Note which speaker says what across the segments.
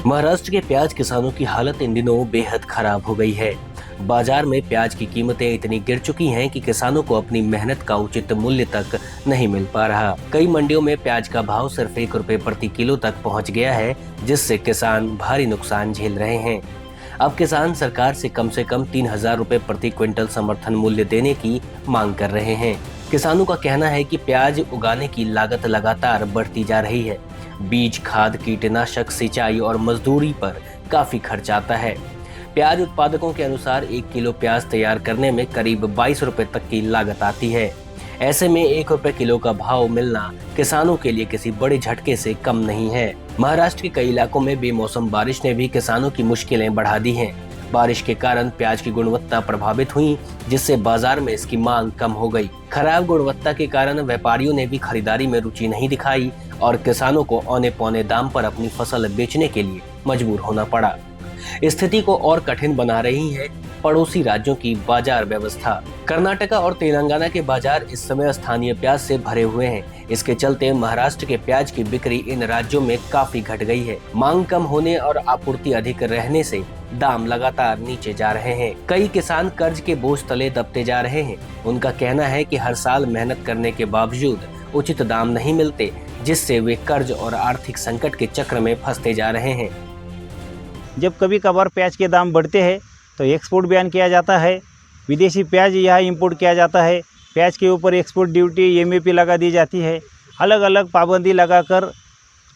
Speaker 1: महाराष्ट्र के प्याज किसानों की हालत इन दिनों बेहद खराब हो गई है। बाजार में प्याज की कीमतें इतनी गिर चुकी हैं कि किसानों को अपनी मेहनत का उचित मूल्य तक नहीं मिल पा रहा। कई मंडियों में प्याज का भाव सिर्फ 1 रुपए प्रति किलो तक पहुंच गया है, जिससे किसान भारी नुकसान झेल रहे हैं। अब किसान सरकार से कम 3,000 रुपए प्रति क्विंटल समर्थन मूल्य देने की मांग कर रहे हैं। किसानों का कहना है कि प्याज उगाने की लागत लगातार बढ़ती जा रही है। बीज, खाद, कीटनाशक, सिंचाई और मजदूरी पर काफी खर्च आता है। प्याज उत्पादकों के अनुसार 1 किलो प्याज तैयार करने में करीब 22 रुपए तक की लागत आती है। ऐसे में 1 रुपए किलो का भाव मिलना किसानों के लिए किसी बड़े झटके से कम नहीं है। महाराष्ट्र के कई इलाकों में बेमौसम बारिश ने भी किसानों की मुश्किलें बढ़ा दी हैं। बारिश के कारण प्याज की गुणवत्ता प्रभावित हुई, जिससे बाजार में इसकी मांग कम हो गई। खराब गुणवत्ता के कारण व्यापारियों ने भी खरीदारी में रुचि नहीं दिखाई और किसानों को औने पौने दाम पर अपनी फसल बेचने के लिए मजबूर होना पड़ा। स्थिति को और कठिन बना रही है पड़ोसी राज्यों की बाजार व्यवस्था। कर्नाटका और तेलंगाना के बाजार इस समय स्थानीय प्याज से भरे हुए हैं। इसके चलते महाराष्ट्र के प्याज की बिक्री इन राज्यों में काफी घट गई है। मांग कम होने और आपूर्ति अधिक रहने से दाम लगातार नीचे जा रहे हैं। कई किसान कर्ज के बोझ तले दबते जा रहे हैं। उनका कहना है कि हर साल मेहनत करने के बावजूद उचित दाम नहीं मिलते, जिससे वे कर्ज और आर्थिक संकट के चक्र में फंसते जा रहे हैं।
Speaker 2: जब कभी कभार प्याज के दाम बढ़ते हैं तो एक्सपोर्ट बैन किया जाता है। विदेशी प्याज यहाँ इंपोर्ट किया जाता है। प्याज के ऊपर एक्सपोर्ट ड्यूटी, एमएपी लगा दी जाती है। अलग अलग पाबंदी लगाकर,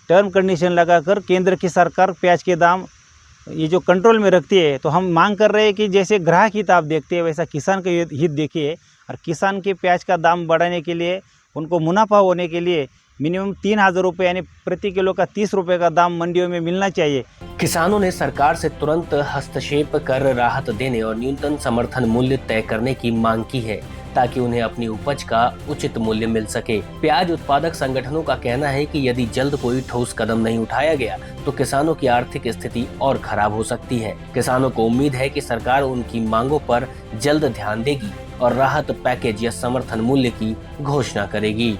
Speaker 2: टर्म कंडीशन लगाकर केंद्र की सरकार प्याज के दाम ये जो कंट्रोल में रखती है। तो हम मांग कर रहे हैं कि जैसे ग्राहक हित आप देखते हैं, वैसा किसान का हित देखिए और किसान के प्याज का दाम बढ़ाने के लिए, उनको मुनाफा होने के लिए मिनिमम 3,000 रुपये यानी प्रति किलो का 30 रुपये का दाम मंडियों में मिलना चाहिए।
Speaker 1: किसानों ने सरकार से तुरंत हस्तक्षेप कर राहत देने और न्यूनतम समर्थन मूल्य तय करने की मांग की है, ताकि उन्हें अपनी उपज का उचित मूल्य मिल सके। प्याज उत्पादक संगठनों का कहना है कि यदि जल्द कोई ठोस कदम नहीं उठाया गया तो किसानों की आर्थिक स्थिति और खराब हो सकती है। किसानों को उम्मीद है कि सरकार उनकी मांगों पर जल्द ध्यान देगी और राहत पैकेज या समर्थन मूल्य की घोषणा करेगी।